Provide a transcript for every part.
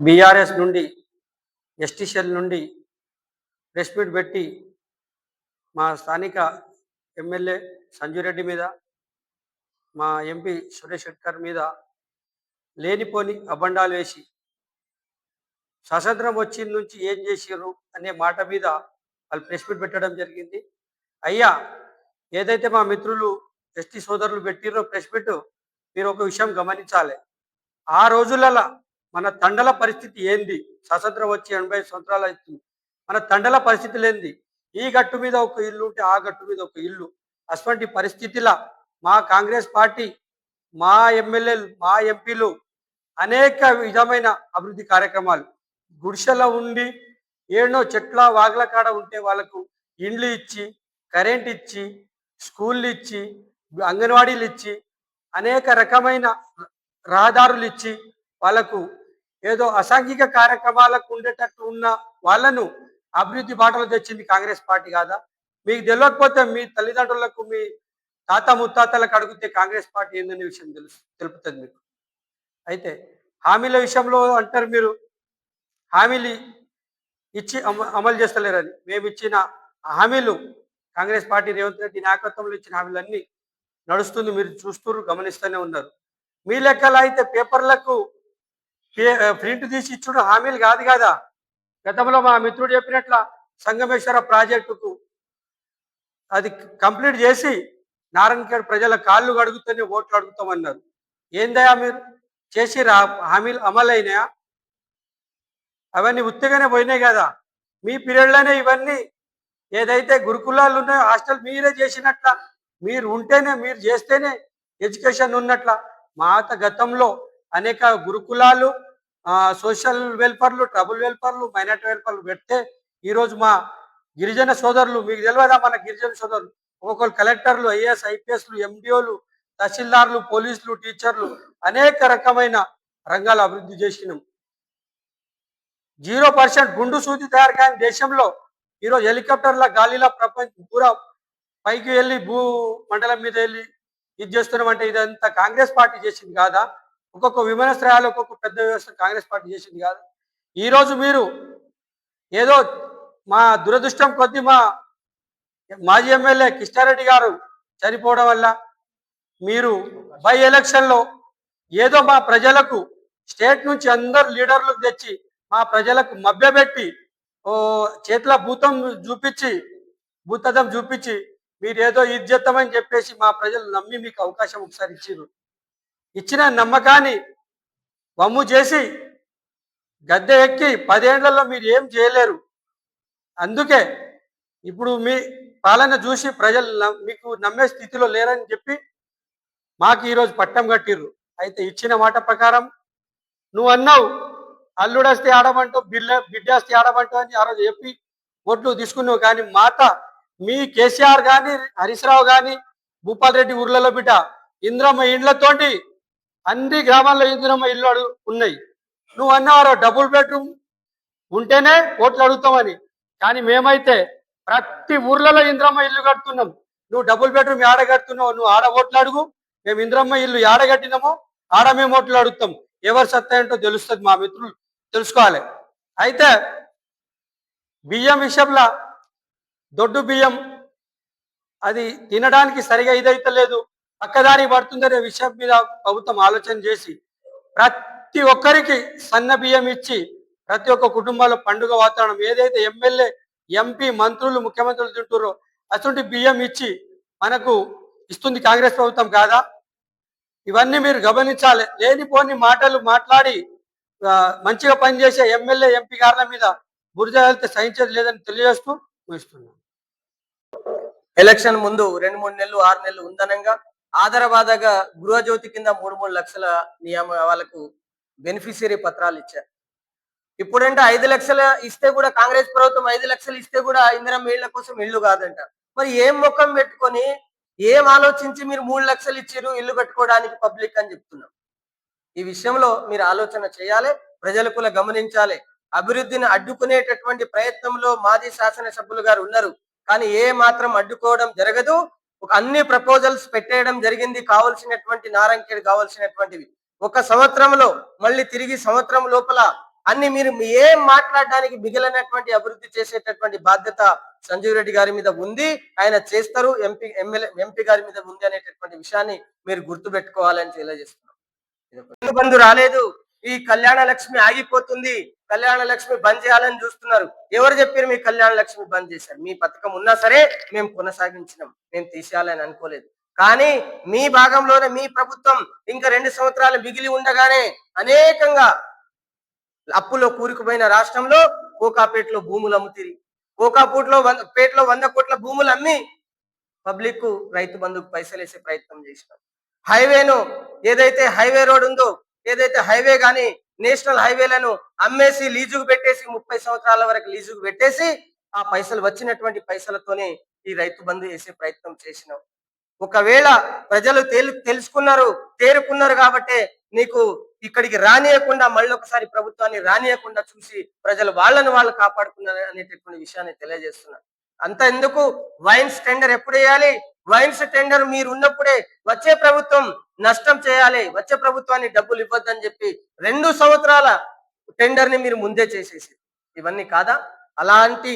BRS నుండి ST cell నుండి press meet పెట్టి మా స్థానిక ఎమ్మెల్యే సంజురెడ్డి మీద, మా ఎంపీ సురేష్ షెట్కర్ మీద లేనిపోని అబండాలు వేసి స్వాతంత్రం వచ్చిన నుంచి ఏం చేసిర్రు అనే మాట మీద వాళ్ళు ప్రెస్ మీట్ పెట్టడం జరిగింది. అయ్యా, ఏదైతే మా మిత్రులు ఎస్టీ సోదరులు పెట్టిర్రో ప్రెస్ మీట్, మీరు ఒక విషయం గమనించాలి. ఆ రోజులలో మన తండల పరిస్థితి ఏంది? స్వాతంత్రం వచ్చి 80 సంవత్సరాలు అవుతుంది. మన తండల పరిస్థితులు ఏంది? ఈ గట్టు మీద ఒక ఇల్లు ఉంటే ఆ గట్టు మీద ఒక ఇల్లు. అటువంటి పరిస్థితిలో మా కాంగ్రెస్ పార్టీ, మా ఎమ్మెల్యేలు, మా ఎంపీలు అనేక విధమైన అభివృద్ధి కార్యక్రమాలు, గుడిసెలో ఉండి ఏడో చెట్ల వాగుల కాడ ఉంటే వాళ్ళకు ఇండ్లు ఇచ్చి, కరెంట్ ఇచ్చి, స్కూళ్ళు ఇచ్చి, అంగన్వాడీలు ఇచ్చి, అనేక రకమైన రహదారులు ఇచ్చి, వాళ్ళకు ఏదో అసాంఘిక కార్యక్రమాలకు ఉండేటట్టు ఉన్న వాళ్ళను అభివృద్ధి బాటలు తెచ్చింది కాంగ్రెస్ పార్టీ కాదా? మీకు తెలియకపోతే మీ తల్లిదండ్రులకు, మీ తాత ముత్తాతలకు అడిగితే కాంగ్రెస్ పార్టీ ఏందనే విషయం తెలుపుతుంది మీకు. అయితే హామీల విషయంలో అంటారు మీరు, హామీలు ఇచ్చి అమలు చేస్తలేరని. మేము ఇచ్చిన హామీలు, కాంగ్రెస్ పార్టీ రేవంత్ రెడ్డి నాయకత్వంలో ఇచ్చిన హామీలన్నీ నడుస్తుంది, మీరు చూస్తున్నారు, గమనిస్తూనే ఉన్నారు. మీ లెక్కలు అయితే పేపర్లకు ప్రింట్ తీసి ఇచ్చుడు హామీలు కాదు కదా. గతంలో మా మిత్రుడు చెప్పినట్ల సంగమేశ్వర ప్రాజెక్టుకు అది కంప్లీట్ చేసి నారాయణఖేడ్ ప్రజల కాళ్ళు కడుగుతూనే ఓట్లు అడుగుతామన్నారు. ఏందయా మీరు చేసి హామీలు అమలైనాయా? అవన్నీ ఉత్తిగానే పోయినాయి కదా. మీ పీరియడ్లోనే ఇవన్నీ ఏదైతే గురుకులాలు ఉన్నాయో హాస్టల్ మీరే చేసినట్ల, మీరు ఉంటేనే, మీరు చేస్తేనే ఎడ్యుకేషన్ ఉన్నట్ల. మాత గతంలో అనేక గురుకులాలు, సోషల్ వెల్ఫేర్లు, ట్రబుల్ వెల్ఫేర్లు, మైనార్టీ వెల్ఫేర్లు పెడితే ఈరోజు మా గిరిజన సోదరులు, మీకు తెలియదా మన గిరిజన సోదరులు ఒక్కొక్కరు కలెక్టర్లు, ఐఏఎస్, ఐపీఎస్లు, ఎండిఓలు, తహసీల్దార్లు, పోలీసులు, టీచర్లు, అనేక రకమైన రంగాలు అభివృద్ధి చేసినాం. 0% గుండు సూది తయారు కాని దేశంలో ఈరోజు హెలికాప్టర్ల గాలిలో ప్రపంచం పూరా పైకి వెళ్ళి భూ మండలం మీద వెళ్ళి ఇది చేస్తున్నామంటే ఇదంతా కాంగ్రెస్ పార్టీ చేసింది కాదా? ఒక్కొక్క విమానాశ్రయాలు, ఒక్కొక్క పెద్ద వ్యవస్థ కాంగ్రెస్ పార్టీ చేసింది కాదు. ఈరోజు మీరు ఏదో మా దురదృష్టం కొద్దీ మా మాజీ ఎమ్మెల్యే కిష్టారెడ్డి గారు చనిపోవడం వల్ల మీరు బై ఎలక్షన్లో ఏదో మా ప్రజలకు స్టేట్ నుంచి అందరు లీడర్లకు తెచ్చి మా ప్రజలకు మభ్యపెట్టి చేతుల భూతదం చూపించి మీరు ఏదో ఇది చేద్దామని చెప్పేసి మా ప్రజలు నమ్మి మీకు అవకాశం ఒకసారి ఇచ్చిర్రు. ఇచ్చిన నమ్మకాన్ని వమ్ము చేసి గద్దె ఎక్కి 10 ఏళ్లలో మీరు ఏం చేయలేరు. అందుకే ఇప్పుడు మీ పాలన చూసి ప్రజలు మీకు నమ్మే స్థితిలో లేరని చెప్పి మాకు ఈరోజు పట్టం కట్టిర్రు. అయితే ఇచ్చిన మాట ప్రకారం నువ్వు అన్నావు అల్లుడస్తే ఆడమంటావు, బిడ్డస్తే ఆడమంటావు అని ఆ రోజు చెప్పి ఓట్లు తీసుకున్నావు. కానీ మాట మీ కేసీఆర్ కానీ, హరీష్ రావు కానీ, భూపాల్ రెడ్డి ఊర్లలో బిడ్డ ఇంద్రమ్మ ఇండ్లతోటి అన్ని గ్రామాల్లో ఇంద్రమ్మ ఇల్లు ఉన్నాయి. నువ్వు అన్నవారు డబుల్ బెడ్రూమ్ ఉంటేనే ఓట్లు అడుగుతామని. కానీ మేమైతే ప్రతి ఊర్లలో ఇంద్రమ్మ ఇల్లు కడుతున్నాం. నువ్వు డబుల్ బెడ్రూమ్ ఏడ కడుతున్నావు, నువ్వు ఆడ ఓట్లు అడుగు. మేము ఇంద్రమ్మ ఇల్లు ఏడ కట్టినామో ఆడ మేము ఓట్లు అడుగుతాం. ఎవరు సత్తా ఏంటో తెలుస్తుంది, మా మిత్రులు తెలుసుకోవాలి. అయితే బియ్యం విషయంలో దొడ్డు బియ్యం అది తినడానికి సరిగా ఇదైతే లేదు, పక్కదారి పడుతుందనే విషయం మీద ప్రభుత్వం ఆలోచన చేసి ప్రతి ఒక్కరికి సన్న బియ్యం ఇచ్చి ప్రతి ఒక్క కుటుంబాల్లో పండుగ వాతావరణం ఏదైతే ఎమ్మెల్యే, ఎంపీ, మంత్రులు, ముఖ్యమంత్రులు తింటుర్రో అటువంటి బియ్యం ఇచ్చి మనకు ఇస్తుంది కాంగ్రెస్ ప్రభుత్వం కాదా? ఇవన్నీ మీరు గమనించాలి. లేనిపోని మాటలు మాట్లాడి మంచిగా పనిచేసే ఎమ్మెల్యే, ఎంపీ గారుల మీద బురద వెళ్తే సహించేది లేదని తెలియజేస్తూ ముగిస్తున్నాం. ఎలక్షన్ ముందు 2-3 నెలలు 6 నెలలు ఉందనంగా ఆధారబాధగా గృహజ్యోతి కింద 3 లక్షల వాళ్ళకు బెనిఫిషియరీ పత్రాలు ఇచ్చారు. ఇప్పుడంటే 5 లక్షలు ఇస్తే కూడా, కాంగ్రెస్ ప్రభుత్వం 5 లక్షలు ఇస్తే కూడా ఇందిరమ్మ ఇళ్ల కోసం ఇల్లు కాదంట. మరి ఏం ముఖం పెట్టుకొని, ఏం ఆలోచించి మీరు 3 లక్షలు ఇచ్చిర్రు ఇల్లు కట్టుకోవడానికి పబ్లిక్ అని చెప్తున్నాం. ఈ విషయంలో మీరు ఆలోచన చేయాలి, ప్రజలు కూడా గమనించాలి. అభివృద్ధిని అడ్డుకునేటటువంటి ప్రయత్నంలో మాజీ శాసనసభ్యులు గారు ఉన్నారు. కానీ ఏ మాత్రం అడ్డుకోవడం జరగదు. అన్ని ప్రపోజల్స్ పెట్టేయడం జరిగింది, కావాల్సినటువంటి నారాయణఖేడ్ కావాల్సినటువంటివి. 1 సంవత్సరంలో మళ్ళీ తిరిగి సంవత్సరం లోపల అన్ని మీరు ఏం మాట్లాడడానికి మిగిలినటువంటి అభివృద్ధి చేసేటటువంటి బాధ్యత సంజీవ్ రెడ్డి గారి మీద ఉంది. ఆయన చేస్తారు. ఎంపీ గారి మీద ఉంది అనేటటువంటి విషయాన్ని మీరు గుర్తుపెట్టుకోవాలని తెలియజేస్తున్నాం. రైతు బంధు రాలేదు, ఈ కళ్యాణ లక్ష్మి ఆగిపోతుంది, కళ్యాణ లక్ష్మి బంద్ చేయాలని చూస్తున్నారు. ఎవరు చెప్పారు మీ కళ్యాణ లక్ష్మి బంద్ చేశారు? మీ పథకం ఉన్నా సరే మేము కొనసాగించినాం, మేము తీసేయాలని అనుకోలేదు. కానీ మీ భాగంలోనే మీ ప్రభుత్వం ఇంకా 2 సంవత్సరాలు మిగిలి ఉండగానే అనేకంగా అప్పులో కూరుకుపోయిన రాష్ట్రంలో కోకాపేటలో భూములు అమ్ముతిరి. కోకాపేటలో 100 కోట్ల భూములు అమ్మి పబ్లిక్ రైతు బంధుకు పైసలు వేసే ప్రయత్నం చేసినాం. హైవేను ఏదైతే హైవే రోడ్ ఉందో, ఏదైతే హైవే గాని నేషనల్ హైవేలను అమ్మేసి లీజుకు పెట్టేసి 30 సంవత్సరాల వరకు లీజుకు పెట్టేసి ఆ పైసలు వచ్చినటువంటి పైసలతోనే ఈ రైతు బంధు వేసే ప్రయత్నం చేసినాం. ఒకవేళ ప్రజలు తెలుసుకున్నారు, తేరుకున్నారు కాబట్టి నీకు ఇక్కడికి రానియకుండా మళ్ళీ ఒకసారి ప్రభుత్వాన్ని రానియకుండా చూసి ప్రజలు వాళ్ళు కాపాడుకున్నారు అనేటటువంటి విషయాన్ని తెలియజేస్తున్నారు. అంత ఎందుకు, వైన్స్ టెండర్ ఎప్పుడు వేయాలి? వైన్స్ టెండర్ మీరు ఉన్నప్పుడే వచ్చే ప్రభుత్వం నష్టం చేయాలి, వచ్చే ప్రభుత్వాన్ని డబ్బులు ఇవ్వద్దని చెప్పి 2 సంవత్సరాల టెండర్ ని మీరు ముందే చేసేసి ఇవన్నీ కాదా? అలాంటి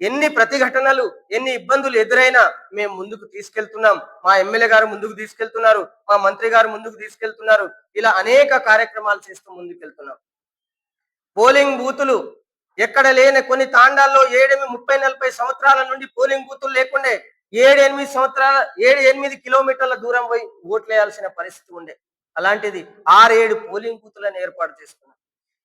ఎన్ని ప్రతిఘటనలు, ఎన్ని ఇబ్బందులు ఎదురైనా మేము ముందుకు తీసుకెళ్తున్నాం. మా ఎమ్మెల్యే గారు ముందుకు తీసుకెళ్తున్నారు, మా మంత్రి గారు ముందుకు తీసుకెళ్తున్నారు. ఇలా అనేక కార్యక్రమాలు చేస్తూ ముందుకెళ్తున్నాం. పోలింగ్ బూతులు ఎక్కడ లేని కొన్ని తాండాల్లో 30-40 సంవత్సరాల నుండి పోలింగ్ బూతులు లేకుండే 7-8 కిలోమీటర్ల దూరం పోయి ఓట్లు వేయాల్సిన పరిస్థితి ఉండే. అలాంటిది 6-7 పోలింగ్ బూతులను ఏర్పాటు చేసుకున్నాం.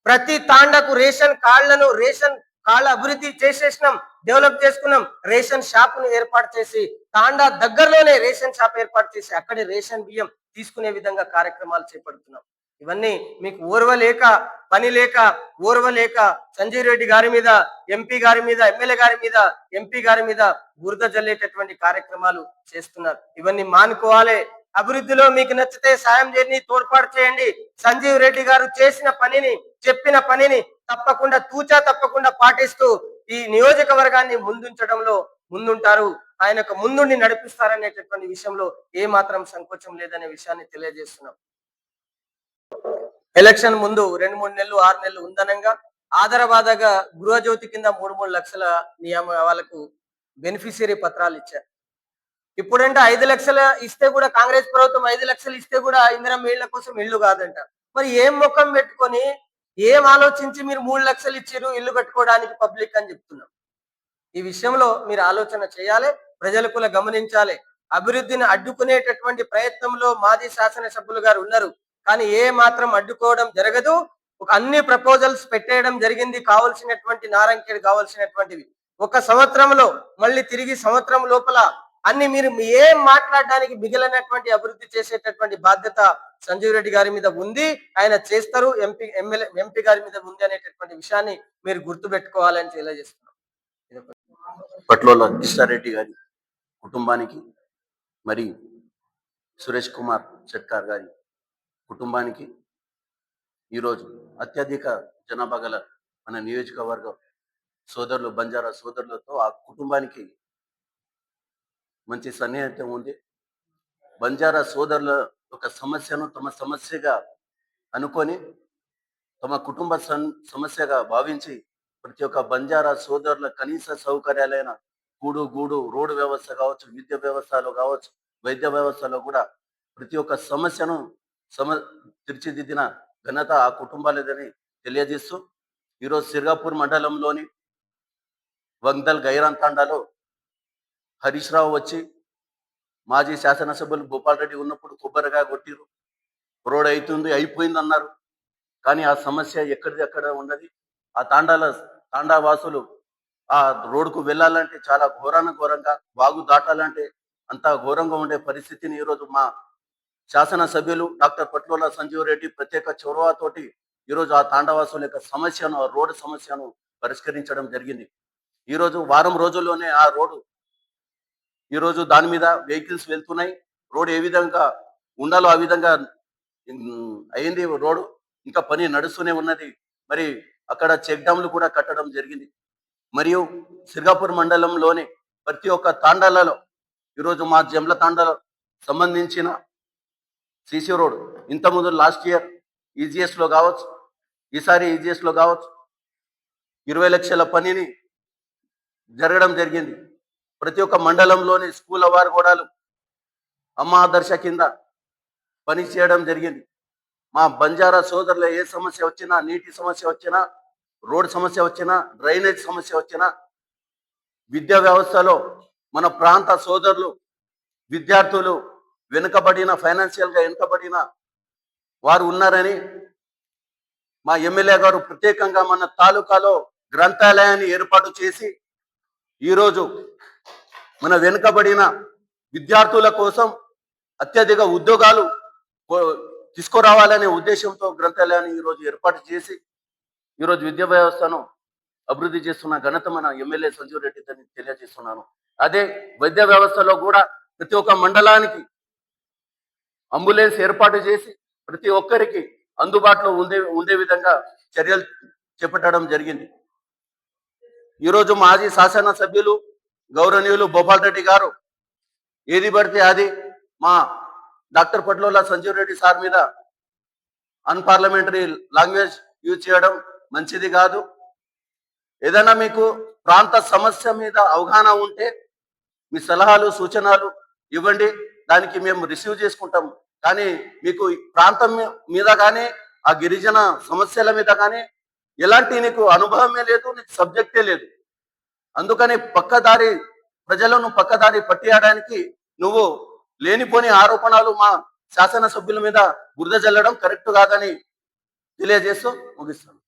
ప్రతి తాండాకు రేషన్ కార్డుల అభివృద్ధి చేసేసినాం, డెవలప్ చేసుకున్నాం. రేషన్ షాపును ఏర్పాటు చేసి తాండా దగ్గరలోనే రేషన్ షాప్ ఏర్పాటు చేసి అక్కడే రేషన్ బియ్యం తీసుకునే విధంగా కార్యక్రమాలు చేపడుతున్నాం. ఇవన్నీ మీకు పని లేక సంజీవ్ రెడ్డి గారి మీద, ఎంపీ గారి మీద, ఎమ్మెల్యే గారి మీద, ఎంపీ గారి మీద బురద జల్లేటటువంటి కార్యక్రమాలు చేస్తున్నారు. ఇవన్నీ మానుకోవాలి. అభివృద్ధిలో మీకు నచ్చితే సాయం చేయండి, తోడ్పాటు చేయండి. సంజీవ్ రెడ్డి గారు చేసిన పనిని, చెప్పిన పనిని తప్పకుండా పాటిస్తూ ఈ నియోజకవర్గాన్ని ముందుంచడంలో ముందుంటారు. ఆయనకు ముందుండి నడిపిస్తారనేటటువంటి విషయంలో ఏ మాత్రం సంకోచం లేదనే విషయాన్ని తెలియజేస్తున్నాం. ఎలక్షన్ ముందు 2-3 నెలలు 6 నెలలు ఉందనంగా ఆదరబాదగా గృహజ్యోతి కింద 3 లక్షల వాళ్ళకు బెనిఫిషియరీ పత్రాలు ఇచ్చారు. ఇప్పుడంటే 5 లక్షలు ఇస్తే కూడా, కాంగ్రెస్ ప్రభుత్వం 5 లక్షలు ఇస్తే కూడా ఇందిరమ్మ ఇళ్ల కోసం ఇల్లు కాదంట. మరి ఏం ముఖం పెట్టుకొని, ఏం ఆలోచించి మీరు 3 లక్షలు ఇచ్చిర్రు ఇల్లు కట్టుకోవడానికి పబ్లిక్ అని చెప్తున్నాం. ఈ విషయంలో మీరు ఆలోచన చేయాలి, ప్రజలు కూడా గమనించాలి. అభివృద్ధిని అడ్డుకునేటటువంటి ప్రయత్నంలో మాజీ శాసనసభ్యులు గారు ఉన్నారు, కానీ ఏ మాత్రం అడ్డుకోవడం జరగదు. అన్ని ప్రపోజల్స్ పెట్టేయడం జరిగింది, కావాల్సినటువంటి నారంకేడు కావాల్సినటువంటివి. 1 సంవత్సరంలో మళ్ళీ తిరిగి సంవత్సరం లోపల అన్ని మీరు ఏం మాట్లాడడానికి మిగిలినటువంటి అభివృద్ధి చేసేటటువంటి బాధ్యత సంజీవ్ రెడ్డి గారి మీద ఉంది. ఆయన చేస్తారు. ఎంపీ గారి మీద ఉంది అనేటటువంటి విషయాన్ని మీరు గుర్తుపెట్టుకోవాలని తెలియజేస్తున్నాం. పట్లోల కిష్టారెడ్డి గారి కుటుంబానికి, మరి సురేష్ కుమార్ షెట్కార్ గారి కుటుంబానికి, ఈరోజు అత్యధిక జనాభా గల మన నియోజకవర్గం సోదరులు, బంజారా సోదరులతో ఆ కుటుంబానికి మంచి సన్నిహితం ఉంది. బంజారా సోదరుల ఒక సమస్యను తమ సమస్యగా అనుకొని, తమ కుటుంబ సమస్యగా భావించి ప్రతి ఒక్క బంజారా సోదరుల కనీస సౌకర్యాలైన గూడు, రోడ్డు వ్యవస్థ కావచ్చు, విద్య వ్యవస్థలో కావచ్చు, వైద్య వ్యవస్థలో కూడా ప్రతి ఒక్క సమస్యను తీర్చిదిద్దిన ఘనత ఆ కుటుంబాలదని తెలియజేస్తూ, ఈరోజు సిర్గాపూర్ మండలంలోని వంగదల్ గైరాన్ తాండాలో హరీష్ రావు వచ్చి మాజీ శాసనసభ్యులు భూపాల్ రెడ్డి ఉన్నప్పుడు కొబ్బరిగా కొట్టిరు, రోడ్ అయిపోయింది అన్నారు. కానీ ఆ సమస్య ఎక్కడిది అక్కడ ఉన్నది. ఆ తాండా వాసులు ఆ రోడ్డుకు వెళ్ళాలంటే చాలా ఘోరంగా, వాగు దాటాలంటే అంత ఘోరంగా ఉండే పరిస్థితిని ఈరోజు మా శాసనసభ్యులు డాక్టర్ పట్లోల సంజీవ్ రెడ్డి ప్రత్యేక చొరవతోటి ఈరోజు ఆ తాండవాసుల యొక్క సమస్యను, ఆ రోడ్డు సమస్యను పరిష్కరించడం జరిగింది. ఈరోజు వారం రోజుల్లోనే ఆ రోడ్డు ఈరోజు దాని మీద వెహికల్స్ వెళ్తున్నాయి. రోడ్ ఏ విధంగా ఉండాలో ఆ విధంగా అయింది. రోడ్డు ఇంకా పని నడుస్తూనే ఉన్నది. మరి అక్కడ చెక్ డ్యామ్లు కూడా కట్టడం జరిగింది. మరియు సిర్గాపూర్ మండలంలోని ప్రతి ఒక్క తాండాలలో ఈరోజు మా జమ్ల తాండాలో సంబంధించిన సిసి రోడ్ ఇంతకుముందు లాస్ట్ ఇయర్ ఈజీఎస్లో కావచ్చు, ఈసారి EGS లో కావచ్చు 20 లక్షల పనిని జరగడం జరిగింది. ప్రతి ఒక్క మండలంలోని స్కూల్ వారు కూడా అమ్మ ఆదర్శ కింద పని చేయడం జరిగింది. మా బంజారా సోదరుల ఏ సమస్య వచ్చినా, నీటి సమస్య వచ్చినా, రోడ్ సమస్య వచ్చినా, డ్రైనేజ్ సమస్య వచ్చినా, విద్యా వ్యవస్థలో మన ప్రాంత సోదరులు విద్యార్థులు వెనుకబడిన ఫైనాన్షియల్గా వెనుకబడిన వారు ఉన్నారని మా ఎమ్మెల్యే గారు ప్రత్యేకంగా మన తాలూకాలో గ్రంథాలయాన్ని ఏర్పాటు చేసి ఈరోజు మన వెనుకబడిన విద్యార్థుల కోసం అత్యధిక ఉద్యోగాలు తీసుకురావాలనే ఉద్దేశంతో గ్రంథాలయాన్ని ఈరోజు ఏర్పాటు చేసి ఈరోజు విద్యా వ్యవస్థను అభివృద్ధి చేస్తున్న ఘనత మన ఎమ్మెల్యే సంజీవ్ రెడ్డి తెలియజేస్తున్నాను. అదే వైద్య వ్యవస్థలో కూడా ప్రతి ఒక్క మండలానికి అంబులెన్స్ ఏర్పాటు చేసి ప్రతి ఒక్కరికి అందుబాటులో ఉండే విధంగా చర్యలు చేపట్టడం జరిగింది. ఈరోజు మాజీ శాసనసభ్యులు గౌరవనీయులు భూపాల్ రెడ్డి గారు ఏది పడితే అది మా డాక్టర్ పట్లోల సంజీవ్ రెడ్డి సార్ మీద అన్పార్లమెంటరీ లాంగ్వేజ్ యూజ్ చేయడం మంచిది కాదు. ఏదైనా మీకు ప్రాంత సమస్య మీద అవగాహన ఉంటే మీ సలహాలు సూచనలు ఇవ్వండి, దానికి మేము రిసీవ్ చేసుకుంటాం. కానీ మీకు ప్రాంతం మీద కానీ ఆ గిరిజన సమస్యల మీద కానీ ఎలాంటి నీకు అనుభవమే లేదు, నీకు సబ్జెక్టే లేదు. అందుకని ప్రజలను పక్కదారి పట్టియడానికి నువ్వు లేనిపోని ఆరోపణలు మా శాసనసభ్యుల మీద బురద జల్లడం కరెక్ట్ కాదని తెలియజేస్తూ ముగిస్తాను.